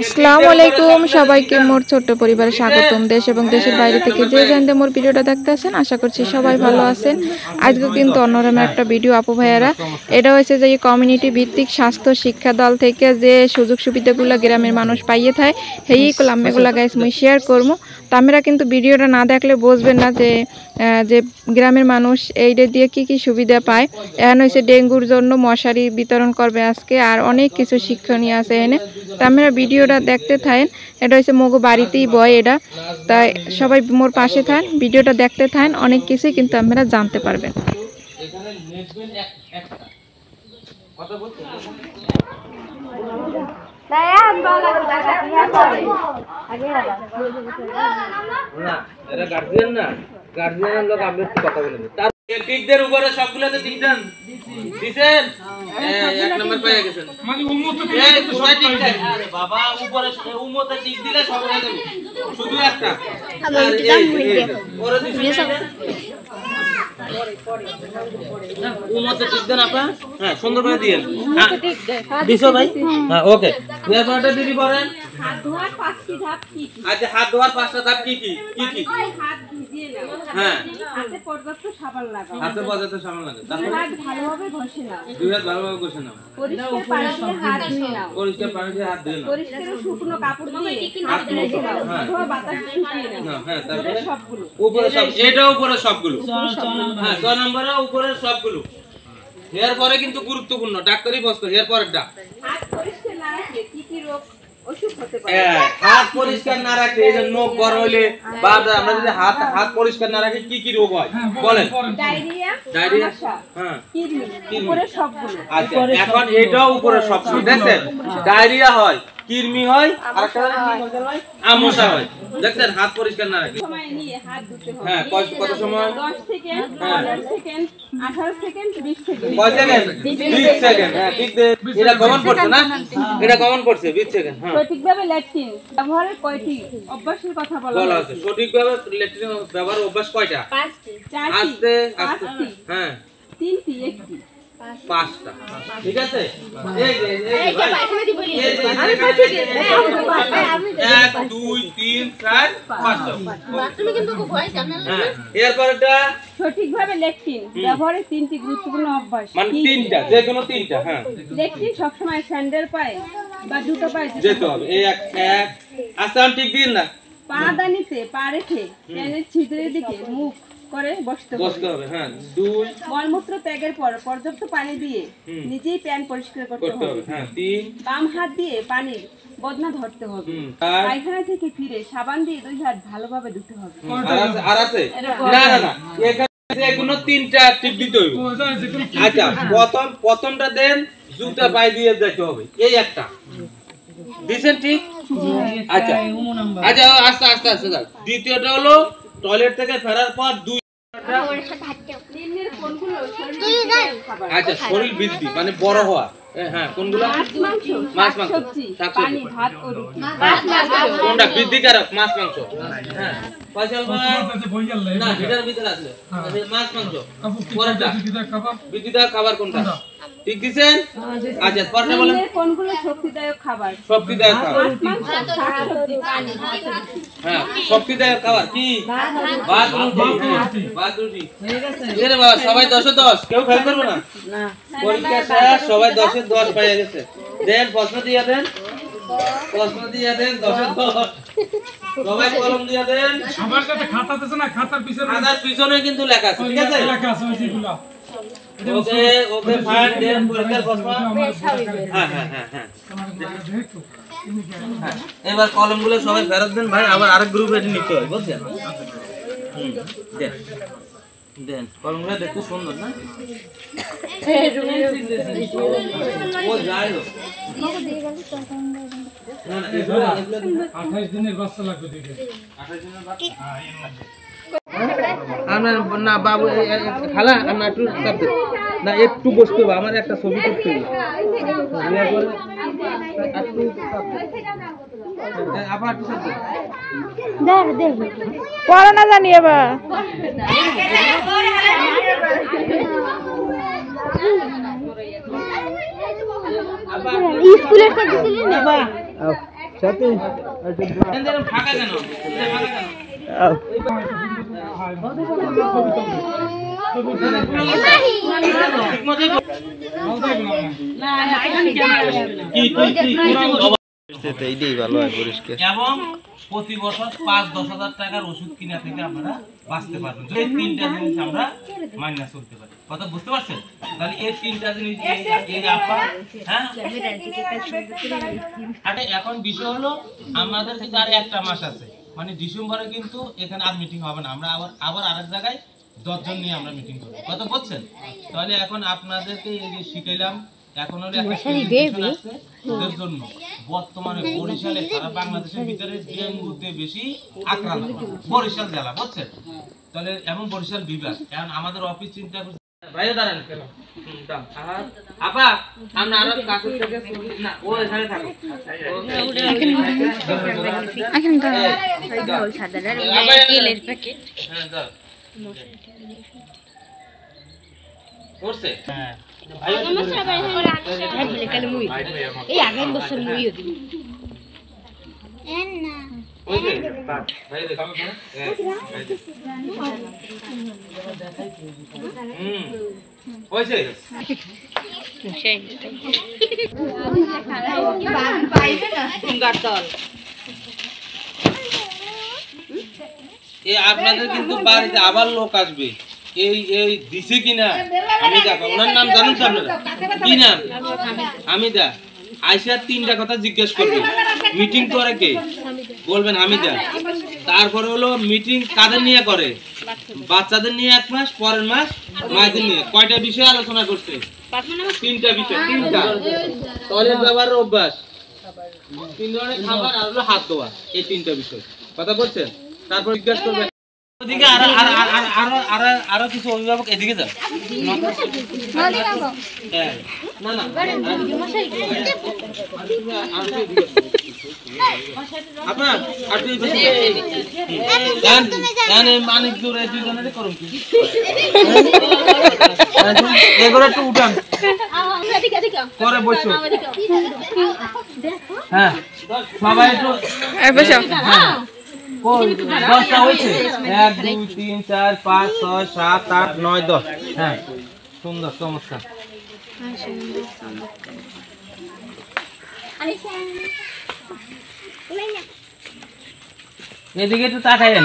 আসসালামু আলাইকুম সবাইকে মোর ছোট্ট পরিবারে স্বাগতম। দেশ এবং দেশের বাইরে থেকে যে জানতে মোর ভিডিওটা দেখতে আছেন আশা করছি সবাই ভালো আছেন। আজকে কিন্তু অন্যরকম একটা ভিডিও আপু ভাইয়ারা, এটা হচ্ছে যে কমিউনিটি ভিত্তিক স্বাস্থ্য শিক্ষা দল থেকে যে সুযোগ সুবিধাগুলো গ্রামের মানুষ পাইয়ে থাকে সেই কলামেগুলা গাইস মুই শেয়ার করবো। তো আমরা কিন্তু ভিডিওটা না দেখলে বুঝবেন না যে যে গ্রামের মানুষ এইটা দিয়ে কি কি সুবিধা পায়। এখন হচ্ছে ডেঙ্গুর জন্য মশারি বিতরণ করবে আজকে, আর অনেক কিছু শিক্ষণীয় আছে এনে। তো আমরা ভিডিওটা দেখতে থাকেন, এটা হচ্ছে মগো বাড়িতেই বয় এটা। তাই সবাই মোর পাশে থাকেন, ভিডিওটা দেখতে থাকেন, অনেক কিছুই কিন্তু আপনারা জানতে পারবেন। টিকদের উপরে সবগুলোতে টিক দেন দিছেন, এক নাম্বার পেয়ে গেছেন। মানে উম্মত এই কোথায় টিক দেন? আরে বাবা উপরে উম্মতে টিক দিলে সব হয়ে যাবে, শুধু একটা ওরে দিছেন উম্মতে টিক দেন আপা। হ্যাঁ সুন্দর করে দিয়েন। হ্যাঁ দিছো ভাই। হ্যাঁ ওকে, এরপরটা দিদি করেন হাত ধোয়ার 5টি ধাপ কি কি। আচ্ছা হাত ধোয়ার 5টা ধাপ কি কি কি কি? হাত ভিজিয়ে নাও। হ্যাঁ হাতে পর্যাপ্ত সাবান লাগাও। হাতে পর্যাপ্ত সাবান লাগাও। তারপর হাত ভালোভাবে ঘষে নাও। দুই হাত ভালোভাবে ঘষে নাও। পরিষ্কার পানি দিয়ে হাত ধুয়ে নাও। পরিষ্কার পানি দিয়ে হাত ধুয়ে নাও। পরিষ্কার শুকনো কাপড় দিয়ে হাত মুছে নাও। অথবা বাতাস শুকিয়ে নাও। হ্যাঁ তারপরে সবগুলো উপরে সব, এটা উপরে সবগুলো। হ্যাঁ 6 নম্বরে উপরে সবগুলো। এরপরে কিন্তু গুরুত্বপূর্ণ ডাক্তারি প্রশ্ন, এরপরেরটা হাত পরিষ্কার না রাখলে কি কি রোগ অসুখ হতে পারে। হাত পরিষ্কার না রাখলে এই যে নখ বড় হইলে বা আমরা যদি হাত পরিষ্কার না রাখি কি কি রোগ হয় বলেন? ডায়রিয়া, হ্যাঁ কৃমি, উপরে সবগুলো। আচ্ছা এখন এটাও উপরে সবগুলো দেখেন, ডায়রিয়া হয়, কৃমি হয়, আর একটা কি হয়, আমশা হয়। দেখেন হাত পরিষ্কার না রাখলে সময় নিয়ে হাত ধুতে হবে। হ্যাঁ কত সময়? 10 সেকেন্ড, 15 সেকেন্ড, 18 সেকেন্ড, 20 সেকেন্ড। কয় সেকেন্ড? 20 সেকেন্ড। হ্যাঁ ঠিক দে, এটা কমন পড়ছে না, এটা কমন পড়ছে 20 সেকেন্ড। হ্যাঁ সঠিকভাবে ল্যাট্রিন ব্যবহারের কয়টি অভ্যাসের কথা বলা আছে? সঠিকভাবে ল্যাট্রিন ব্যবহার অভ্যাস কয়টা? 5টি। আস্তে আস্তে, হ্যাঁ 3টি, 1টি, 5টা। ঠিক আছে, এই যে আমি পাচ্ছি 1 2 3 4 5টা। তুমি কিন্তু ভয় জানেন না। এরপরটা সঠিকভাবে ল্যাট্রিন ব্যবহারের 3টি গুরুত্বপূর্ণ অভ্যাস। মানে 3টা, যে কোনো 3টা। হ্যাঁ ল্যাট্রিন সব সময় স্যান্ডেল পায়ে বা জুতো পায়ে যেতে হবে। এই এক আসান ঠিক দিন না, পা দানিতে পা রেখে প্যানের ছিদ্রের দিকে মুখ করে বসতে হবে। হ্যাঁ 2 মলমূত্র ত্যাগের পর পর্যাপ্ত পানি দিয়ে নিজেই প্যান পরিষ্কার করতে হবে। হ্যাঁ 3 বাম হাত দিয়ে পানির বদনা ধরতে হবে। পায়খানা থেকে ফিরে সাবান দিয়ে 2 হাত ভালোভাবে ধুতে হবে। আর আছে না না না, এখানে এগুলো 3টা টিপ দিতে হবে। আচ্ছা প্রথমটা দেন জুতা পায়ে দিয়ে যেতে হবে, এই একটা দিছেন ঠিক। আচ্ছা আচ্ছা আস্তে আস্তে আস্তে যাও। দ্বিতীয়টা হলো টয়লেট থেকে ফেরার পর 2। আচ্ছা শরীর বৃদ্ধি মানে বড় হওয়া। হ্যাঁ কোনগুলো? মাছ মাংস, পানি, ভাত ও রুটি। কোনটা বৃদ্ধিকারক? মাছ মাংস। হ্যাঁ পয়সা না এটার ভিতরে আছে মাছ মাংস। পরেরটা বৃদ্ধিদায়ক খাবার কোনটা? ঠিক দিছেন। আচ্ছা পরেরটা বলেন কোনগুলো শক্তিদায়ক খাবার? শক্তিদায়ক খাবার হ্যাঁ শক্তিদায়ক খাবার কি? ভাত রুটি। ভাত রুটি হয়ে গেছে। এরে বাবা সবাই 10 এ 10, কেউ ফেল করবে না। না পরীক্ষা শেষ, সবাই 10 এ 10 পেয়ে গেছে। দেন প্রশ্ন দিয়ে দেন, প্রশ্ন দিয়ে দেন 10 এ 10। সবাই কলম দিয়ে দেন। সবার সাথে খাতা আছে না, খাতার পিছনে কিন্তু লেখা আছে। ঠিক আছে লেখা আছে ওইগুলো। ওকে ওকে ফাইন। দেন পরীক্ষার প্রশ্ন। হ্যাঁ হ্যাঁ হ্যাঁ হ্যাঁ এবার কলমগুলো সবাই ফেরত দেন ভাই, আবার আরেক গ্রুপে নিতে হয় বুঝছেন। দেন দেন কলমগুলো দেখতে সুন্দর না? ও যাই হোক না না 28 দিনের বাচ্চা লাগবে দেখে। 28 দিনের বাচ্চা আমরা না বাবু খালা আমরা একটু না একটু বসতে হবে, আমার একটা ছবি করতে হবে। আবার পড়া না জানি এবার স্কুলের ফাঁকা কেন? এবং প্রতি বছর 5-10 হাজার টাকার ওষুধ কিনা থেকে আমরা বাঁচতে পারবো। এই তিনটা জিনিস আমরা মাইনা চলতে পারি। কথা বুঝতে পারছেন? তাহলে এই তিনটা জিনিস এই আপা, হ্যাঁ, আরে এখন বিষয় হলো আমাদের কিন্তু আর একটা মাস আছে, মানে ডিসেম্বরে কিন্তু এখানে আর মিটিং হবে না। আমরা আবার আরেক জায়গায় 10 জন নিয়ে আমরা মিটিং করব। কথা বুঝছেন? তাহলে এখন আপনাদেরকে এই যে শিখাইলাম, এখন হলো একটা প্রেজেন্টেশন আছে ওদের জন্য। বর্তমানে বরিশালে সারা বাংলাদেশের ভিতরে ডেঙ্গুতে বেশি আক্রান্ত বরিশাল জেলা, বুঝছেন? তাহলে এমন বরিশাল বিভাগ, এখন আমাদের অফিস চিন্তা করছে ভাইও দাঁড়ান কেন? আপা আমরা আরো কাছে থেকে না ও এখানে থাকো এখন তো তেলের প্যাকেট হ্যাঁ দাও করছে হ্যাঁ এই আগের বছর মুইও দিই না ওই যে ভাই দেখো ওইছে সেই পাইবে না সিঙ্গার দল এই আপনাদের কিন্তু বাড়িতে আবার লোক আসবে। এই দিছে কিনা আমি দেখো ওনার নাম জানেন তো আপনারা কি নাম? হামিদা। আইসা 3টা কথা জিজ্ঞেস করবে, মিটিং করে কে? বলবেন হামিদা। তারপরে হলো মিটিং কাদের নিয়ে করে? বাচ্চাদের নিয়ে 1 মাস, পরের মাস মায়েদের নিয়ে। কয়টা বিষয় আলোচনা করছে? 3টা বিষয়। 3টা টয়লেট ব্যবহারের অভ্যাস, 3 ধরনের খাবার আর হলো হাত ধোয়া, এই 3টা বিষয় কথা বলছেন। তারপর জিজ্ঞাসা করবে ওদিকে আরো কিছু অভিভাবক এদিকে যাও না না আপনার মানিক দূরে দুজনের করুন কি এগুলো একটু উঠান পরে বসো হ্যাঁ সবাই একটু বসো 10টা হয়েছে 1 2 3 4 5 6 7 8 9 10 হ্যাঁ সুন্দর চমৎকার এদিকে একটু তাকায়েন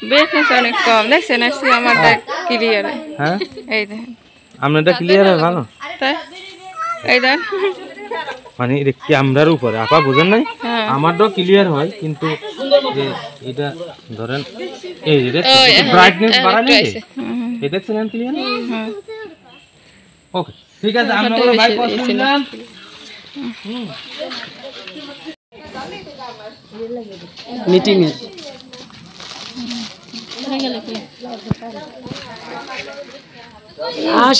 ব্রাইটনেস অনেক কম দেখছেন আজকে আমারটা ক্লিয়ার হ্যাঁ এই দেখেন আপনারটা ক্লিয়ার হয় ভালো তাই এই দেন মানে এটা ক্যামেরার উপরে আপা বুঝেন নাই আমারটাও ক্লিয়ার হয় কিন্তু যে এটা ধরেন এই যে ব্রাইটনেস বাড়ালে এই দেখছেন ক্লিয়ার ওকে ঠিক আছে আমরা বড় ভাই কষ্ট নিলাম মিটিং এ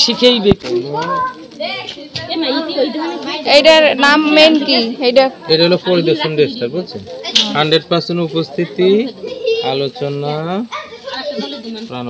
শিখাইবে এইটার নাম মেন কি? এটা হলো পরিদর্শন ডেস্কটা বুঝছেন 100% উপস্থিতি আলোচনা প্রাণ